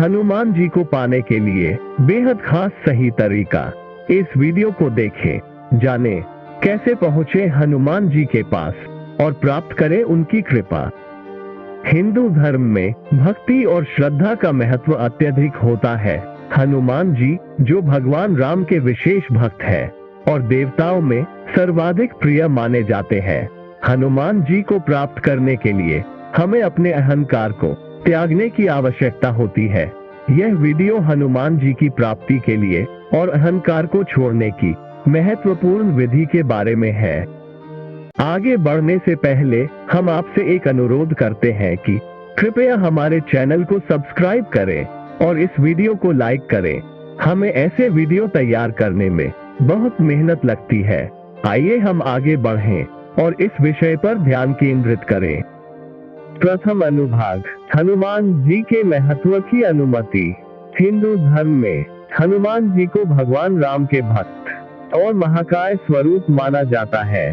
हनुमान जी को पाने के लिए बेहद खास सही तरीका। इस वीडियो को देखें, जाने कैसे पहुँचे हनुमान जी के पास और प्राप्त करें उनकी कृपा। हिंदू धर्म में भक्ति और श्रद्धा का महत्व अत्यधिक होता है। हनुमान जी, जो भगवान राम के विशेष भक्त हैं और देवताओं में सर्वाधिक प्रिय माने जाते हैं, हनुमान जी को प्राप्त करने के लिए हमें अपने अहंकार को त्यागने की आवश्यकता होती है। यह वीडियो हनुमान जी की प्राप्ति के लिए और अहंकार को छोड़ने की महत्वपूर्ण विधि के बारे में है। आगे बढ़ने से पहले हम आपसे एक अनुरोध करते हैं कि कृपया हमारे चैनल को सब्सक्राइब करें और इस वीडियो को लाइक करें। हमें ऐसे वीडियो तैयार करने में बहुत मेहनत लगती है। आइए हम आगे बढ़ें और इस विषय पर ध्यान केंद्रित करें। प्रथम अनुभाग, हनुमान जी के महत्व की अनुमति। हिंदू धर्म में हनुमान जी को भगवान राम के भक्त और महाकाय स्वरूप माना जाता है।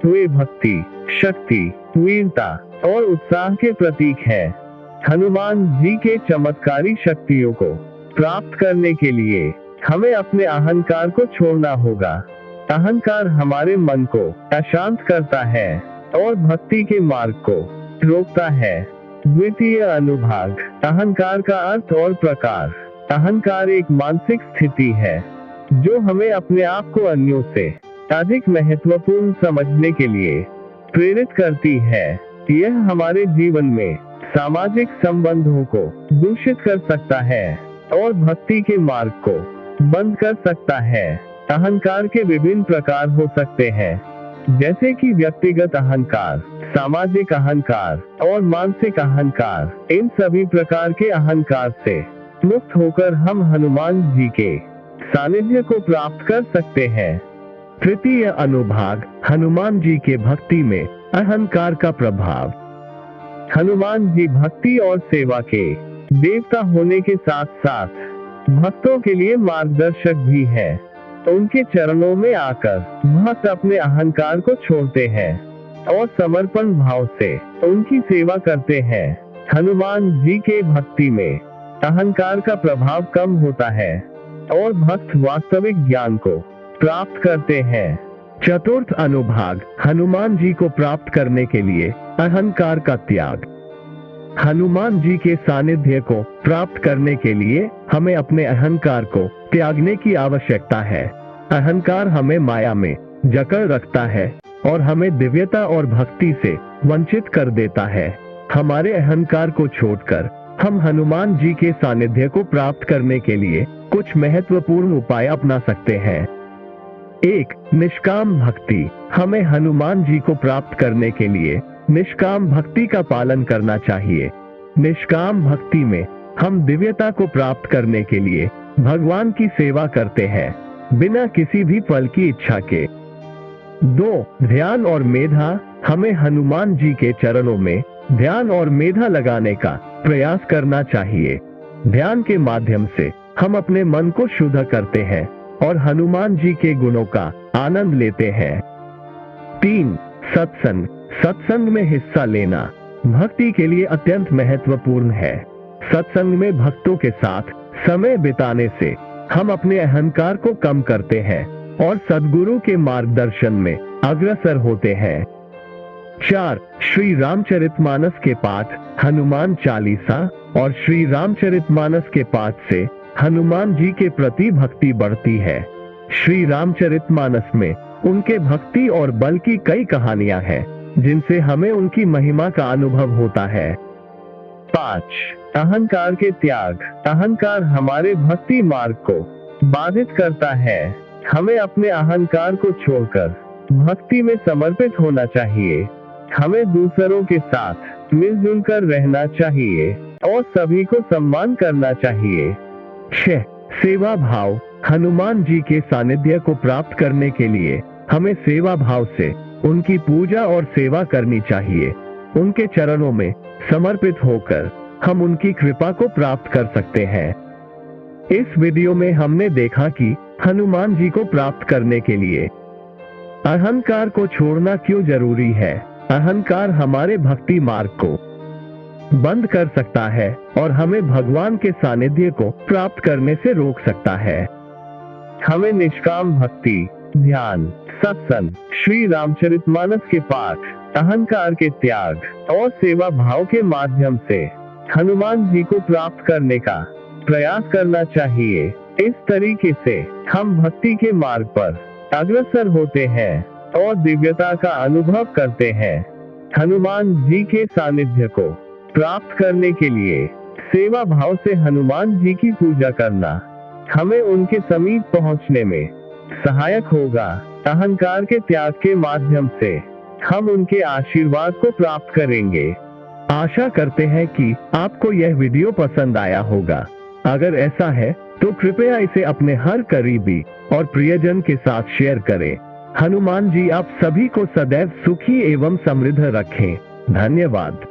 वे भक्ति, शक्ति, वीरता और उत्साह के प्रतीक है। हनुमान जी के चमत्कारी शक्तियों को प्राप्त करने के लिए हमें अपने अहंकार को छोड़ना होगा। अहंकार हमारे मन को अशांत करता है और भक्ति के मार्ग को रोकता है। द्वितीय अनुभाग, अहंकार का अर्थ और प्रकार। अहंकार एक मानसिक स्थिति है जो हमें अपने आप को अन्यों से अधिक महत्वपूर्ण समझने के लिए प्रेरित करती है। यह हमारे जीवन में सामाजिक संबंधों को दूषित कर सकता है और भक्ति के मार्ग को बंद कर सकता है। अहंकार के विभिन्न प्रकार हो सकते हैं, जैसे कि व्यक्तिगत अहंकार, सामाजिक अहंकार और मानसिक अहंकार। इन सभी प्रकार के अहंकार से मुक्त होकर हम हनुमान जी के सानिध्य को प्राप्त कर सकते हैं। तृतीय अनुभाग, हनुमान जी के भक्ति में अहंकार का प्रभाव। हनुमान जी भक्ति और सेवा के देवता होने के साथ साथ भक्तों के लिए मार्गदर्शक भी है। तो उनके चरणों में आकर भक्त अपने अहंकार को छोड़ते हैं और समर्पण भाव से उनकी सेवा करते हैं। हनुमान जी के भक्ति में अहंकार का प्रभाव कम होता है और भक्त वास्तविक ज्ञान को प्राप्त करते हैं। चतुर्थ अनुभाग, हनुमान जी को प्राप्त करने के लिए अहंकार का त्याग। हनुमान जी के सानिध्य को प्राप्त करने के लिए हमें अपने अहंकार को त्यागने की आवश्यकता है। अहंकार हमें माया में जकड़ रखता है और हमें दिव्यता और भक्ति से वंचित कर देता है। हमारे अहंकार को छोड़कर हम हनुमान जी के सानिध्य को प्राप्त करने के लिए कुछ महत्वपूर्ण उपाय अपना सकते हैं। 1. निष्काम भक्ति। हमें हनुमान जी को प्राप्त करने के लिए निष्काम भक्ति का पालन करना चाहिए। निष्काम भक्ति में हम दिव्यता को प्राप्त करने के लिए भगवान की सेवा करते हैं, बिना किसी भी फल की इच्छा के। 2. ध्यान और मेधा। हमें हनुमान जी के चरणों में ध्यान और मेधा लगाने का प्रयास करना चाहिए। ध्यान के माध्यम से हम अपने मन को शुद्ध करते हैं और हनुमान जी के गुणों का आनंद लेते हैं। 3. सत्संग। सत्संग में हिस्सा लेना भक्ति के लिए अत्यंत महत्वपूर्ण है। सत्संग में भक्तों के साथ समय बिताने से हम अपने अहंकार को कम करते हैं और सद्गुरु के मार्गदर्शन में अग्रसर होते हैं। 4. श्री रामचरितमानस के पाठ। हनुमान चालीसा और श्री रामचरितमानस के पाठ से हनुमान जी के प्रति भक्ति बढ़ती है। श्री रामचरितमानस में उनके भक्ति और बल की कई कहानियां हैं, जिनसे हमें उनकी महिमा का अनुभव होता है। 5. अहंकार के त्याग। अहंकार हमारे भक्ति मार्ग को बाधित करता है। हमें अपने अहंकार को छोड़कर भक्ति में समर्पित होना चाहिए। हमें दूसरों के साथ मिलजुल कर रहना चाहिए और सभी को सम्मान करना चाहिए। 6. सेवा भाव। हनुमान जी के सानिध्य को प्राप्त करने के लिए हमें सेवा भाव से उनकी पूजा और सेवा करनी चाहिए। उनके चरणों में समर्पित होकर हम उनकी कृपा को प्राप्त कर सकते हैं। इस वीडियो में हमने देखा कि हनुमान जी को प्राप्त करने के लिए अहंकार को छोड़ना क्यों जरूरी है। अहंकार हमारे भक्ति मार्ग को बंद कर सकता है और हमें भगवान के सानिध्य को प्राप्त करने से रोक सकता है। हमें निष्काम भक्ति, ध्यान, सत्संग, श्री रामचरितमानस के पाठ, अहंकार के त्याग और सेवा भाव के माध्यम से हनुमान जी को प्राप्त करने का प्रयास करना चाहिए। इस तरीके से हम भक्ति के मार्ग पर अग्रसर होते हैं और दिव्यता का अनुभव करते हैं। हनुमान जी के सानिध्य को प्राप्त करने के लिए सेवा भाव से हनुमान जी की पूजा करना हमें उनके समीप पहुंचने में सहायक होगा। अहंकार के त्याग के माध्यम से हम उनके आशीर्वाद को प्राप्त करेंगे। आशा करते हैं कि आपको यह वीडियो पसंद आया होगा। अगर ऐसा है तो कृपया इसे अपने हर करीबी और प्रियजन के साथ शेयर करें। हनुमान जी आप सभी को सदैव सुखी एवं समृद्ध रखें। धन्यवाद।